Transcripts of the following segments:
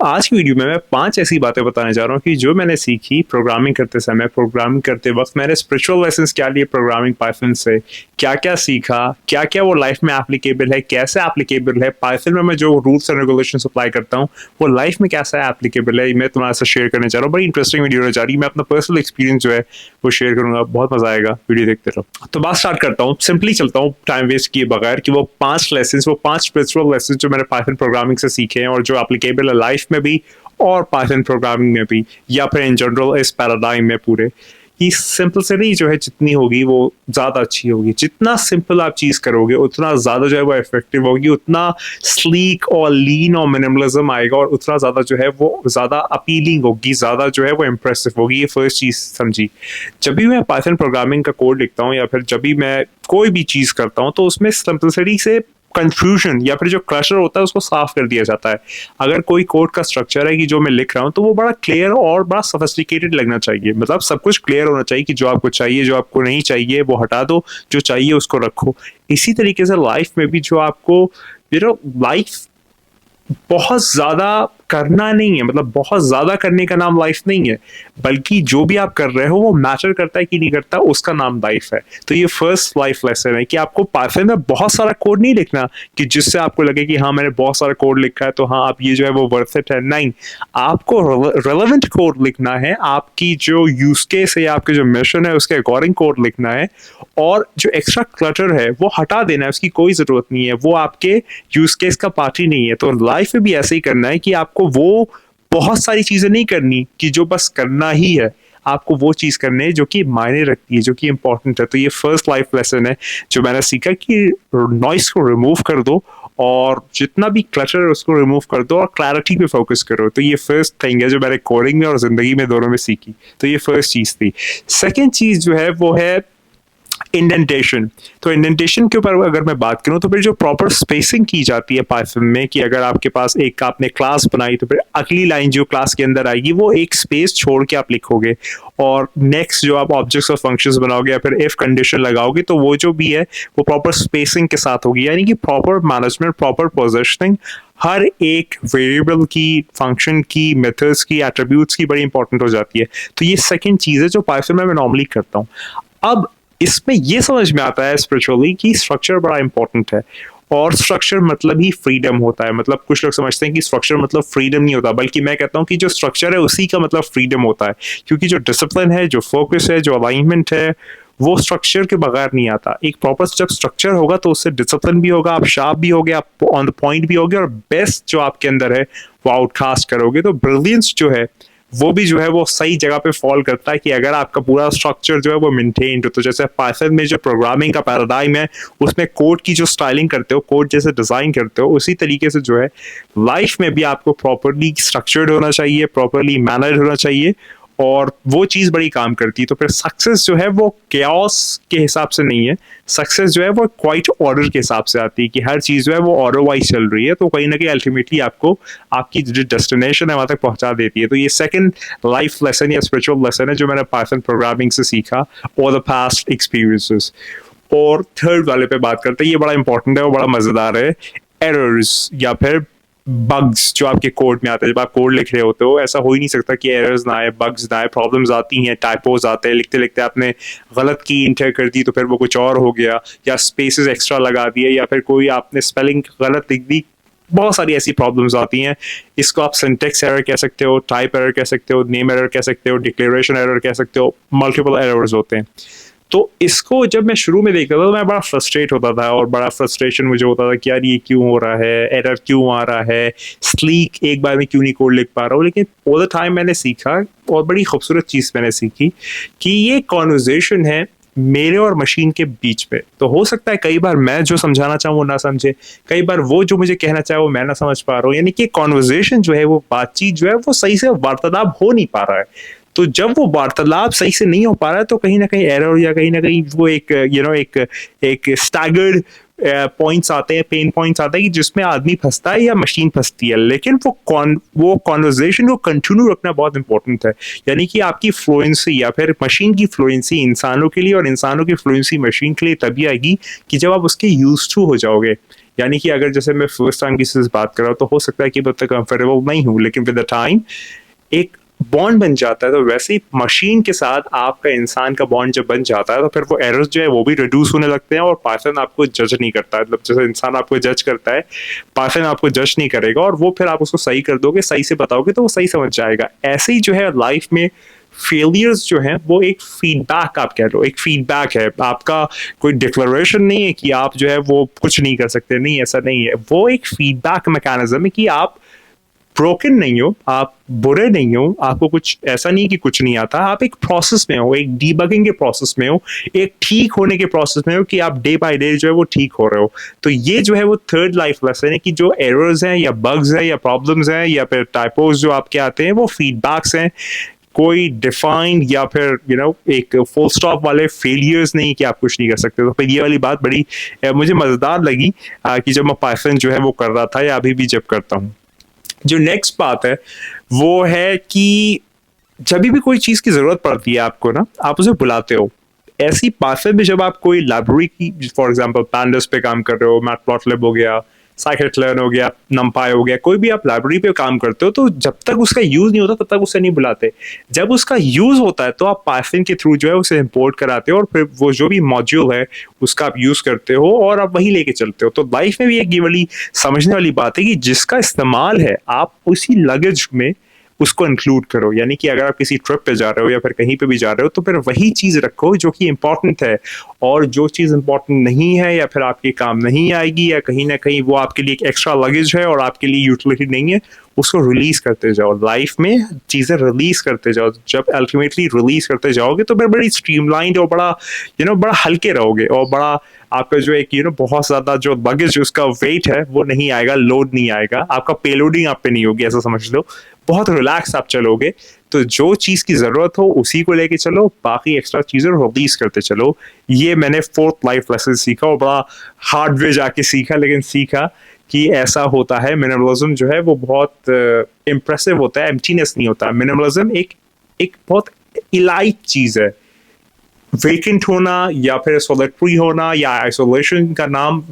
आज की वीडियो में मैं 5 ऐसी बातें बताने जा रहा हूँ कि जो मैंने सीखी प्रोग्रामिंग करते समय, प्रोग्रामिंग करते वक़्त मैंने स्पिरिचुअल लेसन्स क्या लिए प्रोग्रामिंग पाइथन से, क्या-क्या सीखा, क्या-क्या वो लाइफ़ में एप्लीकेबल है, कैसे एप्लीकेबल है, पाइथन में मैं जो रूल्स एंड रेगुलेशंस अप्लाई करता हूँ, वो लाइफ़ में कैसा एप्लीकेबल है, मैं तुम्हारे साथ शेयर करने जा रहा हूँ। बड़ी इंटरेस्टिंग वीडियो होने जा रही है। मैं अपना पर्सनल एक्सपीरियंस जो है, वो शेयर करूँगा। बहुत मज़ा आएगा, वीडियो देखते रहो। तो बात स्टार्ट करता हूँ, सिंपली चलता हूँ टाइम वेस्ट किए बगैर कि वो 5 लेसन्स, वो 5 स्पिरिचुअल लेसन्स जो मैंने पाइथन प्रोग्रामिंग से सीखे हैं और जो एप्लीकेबल है लाइफ़ में भी और पाइथन प्रोग्रामिंग में भी या फिर इन जनरल इस पैराडाइम में पूरे कि सिंपलिसिटी जो है जितनी होगी वो ज़्यादा अच्छी होगी। जितना सिंपल आप चीज़ करोगे उतना ज़्यादा जो है वो इफेक्टिव होगी, उतना स्लीक और लीन और मिनिमलिज्म आएगा और उतना ज़्यादा जो है वो ज़्यादा अपीलिंग होगी, ज़्यादा जो है वो इम्प्रेसिव होगी। ये फर्स्ट चीज़ समझी। जब भी मैं पाइथन प्रोग्रामिंग का कोड लिखता हूँ या फिर जब भी मैं कोई भी चीज़ करता हूँ तो उसमें सिंपलिसिटी से कंफ्यूजन या फिर जो क्लटर होता है उसको साफ कर दिया जाता है। अगर कोई कोड का स्ट्रक्चर है कि जो मैं लिख रहा हूँ तो वो बड़ा क्लियर और बड़ा सोफिस्टिकेटेड लगना चाहिए। मतलब सब कुछ क्लियर होना चाहिए कि जो आपको चाहिए, जो आपको नहीं चाहिए वो हटा दो, जो चाहिए उसको रखो। इसी तरीके से लाइफ में भी जो आपको लाइफ बहुत ज़्यादा करना नहीं है, मतलब बहुत ज़्यादा करने का नाम लाइफ नहीं है, बल्कि जो भी आप कर रहे हो वो मैटर करता है कि नहीं करता, उसका नाम लाइफ है। तो ये फर्स्ट लाइफ लेसन है कि आपको पाइथन में बहुत सारा कोड नहीं लिखना कि जिससे आपको लगे कि हाँ मैंने बहुत सारा कोड लिखा है तो हाँ आप ये जो है वो वर्थ इट है। नहीं, आपको रेलेवेंट कोड लिखना है, आपकी जो यूज केस है, आपके जो मिशन है उसके अकॉर्डिंग कोड लिखना है और जो एक्स्ट्रा क्लटर है वो हटा देना है, उसकी कोई ज़रूरत नहीं है, वो आपके यूज केस का पार्ट ही नहीं है। तो लाइफ में भी ऐसे ही करना है कि आपको वो बहुत सारी चीजें नहीं करनी कि जो बस करना ही है, आपको वो चीज करनी है जो कि मायने रखती है, जो कि इंपॉर्टेंट है। तो ये फर्स्ट लाइफ लेसन है जो मैंने सीखा कि नॉइस को रिमूव कर दो और जितना भी क्लटर है उसको रिमूव कर दो और क्लैरिटी पे फोकस करो। तो ये फर्स्ट थिंग है जो मैंने कोडिंग में और जिंदगी में दोनों में सीखी। तो ये फर्स्ट चीज थी। सेकेंड चीज जो है वो है इंडेंटेशन। तो इंडेंटेशन के ऊपर अगर मैं बात करूं तो फिर जो प्रॉपर स्पेसिंग की जाती है पाइथन में कि अगर आपके पास एक आपने क्लास बनाई तो फिर अगली लाइन जो क्लास के अंदर आएगी वो एक स्पेस छोड़ के आप लिखोगे और नेक्स्ट जो आप ऑब्जेक्ट्स और फंक्शंस बनाओगे या फिर इफ कंडीशन लगाओगे तो वो जो भी है वो प्रॉपर स्पेसिंग के साथ होगी, यानी कि प्रॉपर मैनेजमेंट, प्रॉपर पोजीशनिंग हर एक वेरिएबल की, फंक्शन की, मेथड्स की, एट्रीब्यूट्स की बड़ी इंपॉर्टेंट हो जाती है। तो ये सेकंड चीज है जो पाइथन में मैं नॉर्मली करता हूँ। अब इसमें ये समझ में आता है स्पिरिचुअली कि स्ट्रक्चर बड़ा इंपॉर्टेंट है और स्ट्रक्चर मतलब ही फ्रीडम होता है। मतलब कुछ लोग समझते हैं कि स्ट्रक्चर मतलब फ्रीडम नहीं होता, बल्कि मैं कहता हूँ कि जो स्ट्रक्चर है उसी का मतलब फ्रीडम होता है, क्योंकि जो डिसिप्लिन है, जो फोकस है, जो अलाइनमेंट है वो स्ट्रक्चर के बगैर नहीं आता। एक प्रॉपर जब स्ट्रक्चर होगा तो उससे डिसिप्लिन भी होगा, आप शार्प भी होगे, आप ऑन द पॉइंट भी होगे और बेस्ट जो आपके अंदर है वो आउटकास्ट करोगे। तो ब्रिलियंस जो है वो भी जो है वो सही जगह पे फॉल करता है कि अगर आपका पूरा स्ट्रक्चर जो है वो मेंटेन्ड हो। तो जैसे पाइथन में जो प्रोग्रामिंग का पैराडाइम है उसमें कोड की जो स्टाइलिंग करते हो, कोड जैसे डिजाइन करते हो, उसी तरीके से जो है लाइफ में भी आपको प्रॉपरली स्ट्रक्चर्ड होना चाहिए, प्रॉपरली मैनेज होना चाहिए और वो चीज़ बड़ी काम करती है। तो फिर सक्सेस जो है वो कैओस के हिसाब से नहीं है, सक्सेस जो है वो क्वाइट ऑर्डर के हिसाब से आती है कि हर चीज़ जो है वो ऑर्डर वाइज चल रही है, तो कहीं ना कहीं अल्टीमेटली आपको आपकी जो डेस्टिनेशन है वहाँ तक पहुँचा देती है। तो ये सेकंड लाइफ लेसन या स्पिरिचुअल लेसन है जो मैंने पाइथन प्रोग्रामिंग से सीखा और द पास्ट एक्सपीरियंसेस। और थर्ड वाले पे बात करते हैं, ये बड़ा इंपॉर्टेंट है और बड़ा मज़ेदार है, एरर्स या फिर बग्स जो आपके कोड में आते हैं। जब आप कोड लिख रहे होते हो ऐसा हो ही नहीं सकता कि एरर्स ना आए, बग्स ना आए, प्रॉब्लम्स आती हैं, टाइपोज आते हैं, लिखते लिखते आपने गलत की इंटर कर दी तो फिर वो कुछ और हो गया, या स्पेसेस एक्स्ट्रा लगा दिए, या फिर कोई आपने स्पेलिंग गलत लिख दी। बहुत सारी ऐसी प्रॉब्लम्स आती हैं। इसको आप सिंटेक्स एरर कह सकते हो, टाइप एरर कह सकते हो, नेम एरर कह सकते हो, डिक्लेरेशन एरर कह सकते हो, मल्टीपल एरर्स होते हैं। तो इसको जब मैं शुरू में देखता था तो मैं बड़ा फ्रस्ट्रेट होता था और बड़ा फ्रस्ट्रेशन मुझे होता था कि यार ये क्यों हो रहा है, एरर क्यों आ रहा है, स्लीक एक बार में क्यों नहीं कोड लिख पा रहा हूँ। लेकिन ओवर द टाइम मैंने सीखा और बड़ी खूबसूरत चीज़ मैंने सीखी कि ये कॉन्वर्जेशन है मेरे और मशीन के बीच में। तो हो सकता है कई बार मैं जो समझाना चाहूँ वो ना समझे, कई बार वो जो मुझे कहना चाहे वो मैं ना समझ पा रहा हूँ, यानी कि कॉन्वर्जेशन जो है, वो बातचीत जो है वो सही से वार्तालाप हो नहीं पा रहा है। तो जब वो वार्तालाप सही से नहीं हो पा रहा है तो कहीं ना कहीं एरर या कहीं ना कहीं वो एक एक स्टैगर्ड पॉइंट्स आते हैं, पेन पॉइंट्स आते हैं कि जिसमें आदमी फंसता है या मशीन फंसती है। लेकिन वो कॉन्वर्जेशन को कंटिन्यू रखना बहुत इंपॉर्टेंट है, यानी कि आपकी फ्लुएंसी या फिर मशीन की फ्लुएंसी इंसानों के लिए और इंसानों की फ्लुएंसी मशीन के लिए तभी आएगी कि जब आप उसके यूज टू हो जाओगे। यानी कि अगर जैसे मैं फर्स्ट टाइम किसी से बात कर रहा हूँ तो हो सकता है कि मैं उतना कंफर्टेबल नहीं हूँ, लेकिन विद द टाइम एक बॉन्ड बन जाता है। तो वैसे ही मशीन के साथ आपका इंसान का बॉन्ड जब बन जाता है तो फिर वो एरर्स जो है वो भी रिड्यूस होने लगते हैं, और पाइथन आपको जज नहीं करता है। मतलब जैसे इंसान आपको जज करता है, पाइथन आपको जज नहीं करेगा, और वो फिर आप उसको सही कर दोगे, सही से बताओगे तो वो सही समझ जाएगा। ऐसे ही जो है लाइफ में फेलियर्स जो है वो एक फीडबैक, आप कह लो एक फीडबैक है आपका, कोई डिक्लेरेशन नहीं है कि आप जो है वो कुछ नहीं कर सकते, नहीं ऐसा नहीं है। वो एक फीडबैक मैकेनिज्म है कि आप ब्रोकन नहीं हो, आप बुरे नहीं हो, आपको कुछ ऐसा नहीं कि कुछ नहीं आता, आप एक प्रोसेस में हो, एक डीबगिंग के प्रोसेस में हो, एक ठीक होने के प्रोसेस में हो कि आप डे बाय डे जो है वो ठीक हो रहे हो। तो ये जो है वो थर्ड लाइफ लेसन है कि जो एरर्स हैं या बग्स हैं या प्रॉब्लम्स हैं या फिर टाइपोज जो आपके आते हैं वो फीडबैक्स हैं, कोई डिफाइंड या फिर एक फुल स्टॉप वाले फेलियर्स नहीं कि आप कुछ नहीं कर सकते। तो फिर ये वाली बात बड़ी मुझे मजेदार लगी कि जब मैं पाइथन जो है वो कर रहा था या अभी भी जब करता हूँ। जो नेक्स्ट बात है वो है कि जब भी कोई चीज की जरूरत पड़ती है आपको ना, आप उसे बुलाते हो। ऐसी पाइथन में जब आप कोई लाइब्रेरी की, फॉर एग्जांपल पैंडास पे काम कर रहे हो, मैटप्लॉटलिब हो गया, साइकिट-लर्न हो गया, नमपाई हो गया, कोई भी आप लाइब्रेरी पे काम करते हो, तो जब तक उसका यूज नहीं होता तब तक उसे नहीं बुलाते। जब उसका यूज होता है तो आप पाइथन के थ्रू जो है उसे इंपोर्ट कराते हो, और फिर वो जो भी मॉड्यूल है उसका आप यूज करते हो और आप वही लेके चलते हो। तो लाइफ में भी एक ये वाली समझने वाली बात है कि जिसका इस्तेमाल है आप उसी लगेज में उसको इंक्लूड करो। यानी कि अगर आप किसी ट्रिप पे जा रहे हो या फिर कहीं पे भी जा रहे हो तो फिर वही चीज रखो जो कि इंपॉर्टेंट है, और जो चीज इंपॉर्टेंट नहीं है या फिर आपके काम नहीं आएगी या कहीं ना कहीं वो आपके लिए एक एक्स्ट्रा लगेज है और आपके लिए यूटिलिटी नहीं है, उसको रिलीज करते जाओ। लाइफ में चीजें रिलीज करते जाओ। जब अल्टीमेटली रिलीज करते जाओगे तो फिर बड़ी स्ट्रीमलाइंड और बड़ा बड़ा हल्के रहोगे, और बड़ा आपका जो एक बहुत ज्यादा जो लगेज उसका वेट है वो नहीं आएगा, लोड नहीं आएगा, आपका पेलोडिंग आप पे नहीं होगी, ऐसा समझ लो। बहुत रिलैक्स आप चलोगे। तो जो चीज की जरूरत हो उसी को लेके चलो, बाकी एक्स्ट्रा चीजें रिलीज करते चलो। ये मैंने फोर्थ लाइफ लेसन सीखा, और बड़ा हार्ड वे जाके सीखा, लेकिन सीखा कि ऐसा होता है। मिनिमलिज्म जो है वो बहुत इम्प्रेसिव होता है, एम्प्टीनेस नहीं होता। मिनिमलिज्म एक बहुत इलाइट चीज है। वेकेंट होना या फिर सोलिटरी होना या आइसोलेशन का नाम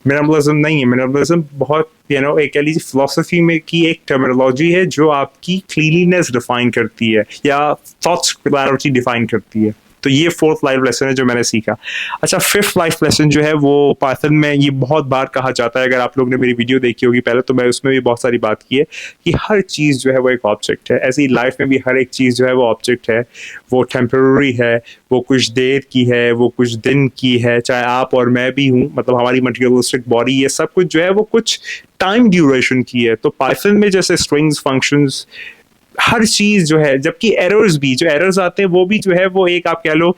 मिनिमलिज्म नहीं है। मिनिमलिज्म बहुत एक कह लीजिए फिलोसफी में की एक टर्मिनोलॉजी है जो आपकी क्लीनलीनेस डिफाइन करती है या थॉट्स क्लैरिटी डिफाइन करती है। तो ये फोर्थ लाइफ लेसन है जो मैंने सीखा। अच्छा, फिफ्थ लाइफ लेसन जो है वो पाइथन में ये बहुत बार कहा जाता है। अगर आप लोग ने मेरी वीडियो देखी होगी पहले तो मैं उसमें भी बहुत सारी बात की है कि हर चीज़ जो है वो एक ऑब्जेक्ट है। ऐसी लाइफ में भी हर एक चीज़ जो है वो ऑब्जेक्ट है, वो टेम्पररी है, वो कुछ देर की है, वो कुछ दिन की है। चाहे आप और मैं भी हूँ, मतलब हमारी मटेरियलिस्टिक बॉडी, ये सब कुछ जो है वो कुछ टाइम ड्यूरेशन की है। तो पाइथन में जैसे स्ट्रिंग्स, फंक्शंस, हर चीज जो है, जबकि एरर्स भी, जो एरर्स आते हैं वो भी जो है वो एक आप कह लो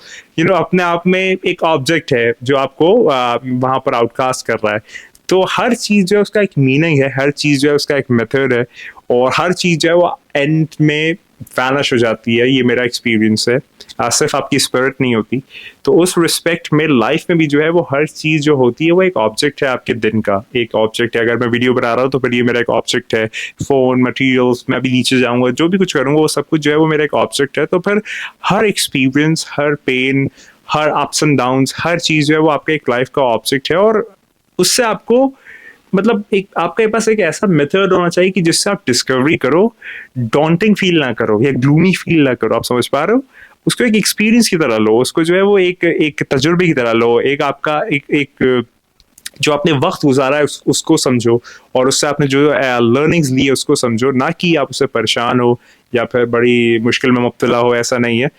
अपने आप में एक ऑब्जेक्ट है जो आपको वहां पर आउटकास्ट कर रहा है। तो हर चीज जो है उसका एक मीनिंग है, हर चीज जो है उसका एक मेथड है, और हर चीज जो है वो एंड में वैनिश हो जाती है। ये मेरा एक्सपीरियंस है, सिर्फ आपकी स्पिरिट नहीं होती। तो उस रिस्पेक्ट में लाइफ में भी जो है वो हर चीज जो होती है वो एक ऑब्जेक्ट है, आपके दिन का एक ऑब्जेक्ट है। अगर मैं वीडियो बना रहा हूँ तो फिर ये मेरा एक ऑब्जेक्ट है। फोन, मटेरियल्स, मैं अभी नीचे जाऊंगा, जो भी कुछ करूंगा वो सब कुछ जो है वो मेरा एक ऑब्जेक्ट है। तो फिर हर एक्सपीरियंस, हर पेन, हर अप्स एंड डाउन्स, हर चीज जो है वो आपके एक लाइफ का ऑब्जेक्ट है, और उससे आपको मतलब एक आपके पास एक ऐसा मेथड होना चाहिए कि जिससे आप डिस्कवरी करो, डॉन्टिंग फील ना करो या ग्लूमी फील ना करो। आप समझ पा रहे हो? उसको एक एक्सपीरियंस की तरह लो, उसको जो है वो एक तजुर्बे की तरह लो, एक आपका एक जो आपने वक्त गुजारा है उसको समझो, और उससे आपने जो लर्निंग्स ली है उसको समझो, ना कि आप उससे परेशान हो या फिर बड़ी मुश्किल में मुब्तला हो, ऐसा नहीं है।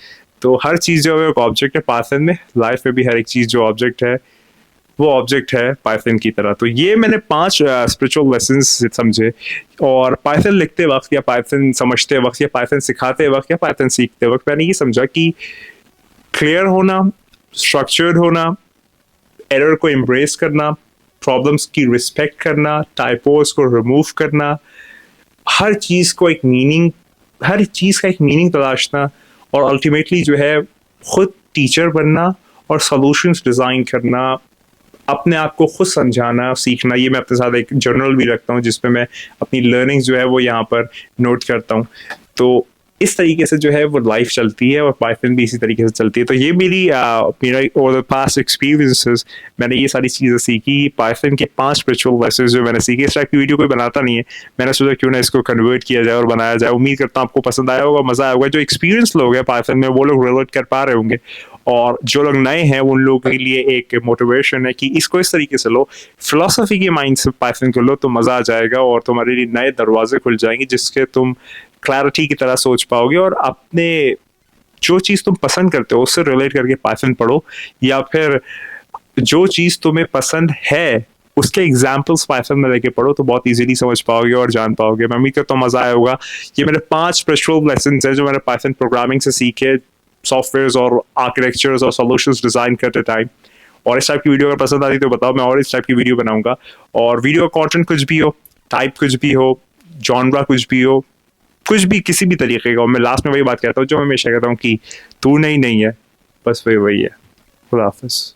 तो हर चीज़ जो है एक ऑब्जेक्ट है पाइथन में। लाइफ में भी हर एक चीज़ जो ऑब्जेक्ट है वो ऑब्जेक्ट है पाइथन की तरह। तो ये मैंने 5 स्पिरिचुअल लेसन्स समझे, और पाइथन लिखते वक्त या पाइथन समझते वक्त या पाइथन सिखाते वक्त या पाइथन सीखते वक्त मैंने ये समझा कि क्लियर होना, स्ट्रक्चर्ड होना, एरर को एम्ब्रेस करना, प्रॉब्लम्स की रिस्पेक्ट करना, टाइपोज को रिमूव करना, हर चीज़ को एक मीनिंग, हर चीज़ का एक मीनिंग तलाशना, और अल्टीमेटली जो है खुद टीचर बनना और सॉल्यूशंस डिज़ाइन करना, अपने आप को खुद समझाना, सीखना। ये मैं अपने साथ एक जर्नल भी रखता हूँ जिसमें मैं अपनी लर्निंग्स जो है वो यहाँ पर नोट करता हूँ। तो इस तरीके से जो है वो लाइफ चलती है और पाइथन भी इसी तरीके से चलती है। तो ये मेरा ओवर द पास्ट एक्सपीरियंसेस मैंने ये सारी चीज़ें सीखी। पाइथन के 5 स्पिरिचुअल लेसन्स जो मैंने सीखे। इस टाइप की वीडियो कोई बनाता नहीं है, मैंने सोचा क्यों ना इसको कन्वर्ट किया जाए और बनाया जाए। उम्मीद करता हूँ आपको पसंद आया होगा, मज़ा आया होगा। जो एक्सपीरियंस लोग हैं पाइथन में वो लोग रिलेट कर पा रहे होंगे, और जो लोग नए हैं उन लोगों के लिए एक मोटिवेशन है कि इसको इस तरीके से लो, फिलोसफी के माइंड से पाइथन को लो तो मज़ा आ जाएगा और तुम्हारे लिए नए दरवाजे खुल जाएंगे जिसके तुम क्लैरिटी की तरह सोच पाओगे, और अपने जो चीज़ तुम पसंद करते हो उससे रिलेट करके पाइथन पढ़ो, या फिर जो चीज़ तुम्हें पसंद है उसके एग्जाम्पल्स पाइथन में लेके पढ़ो तो बहुत इजीली समझ पाओगे और जान पाओगे। मैं उम्मीद करता हूँ मज़ा आया होगा। ये मेरे 5 स्पिरिचुअल लेसन्स हैं जो मैंने पाइथन प्रोग्रामिंग से सीखे, सॉफ्टवेयर्स और आर्किटेक्चर्स और सॉल्यूशंस डिज़ाइन करते टाइम। और इस टाइप की वीडियो अगर पसंद आती तो बताओ, मैं और इस टाइप की वीडियो बनाऊंगा। और वीडियो का कंटेंट कुछ भी हो, टाइप कुछ भी हो, जॉनरा कुछ भी हो, कुछ भी किसी भी तरीके का, और मैं लास्ट में वही बात कहता हूँ जो मैं हमेशा कहता हूँ कि तू नहीं है, बस वही है। खुदा हाफिज़।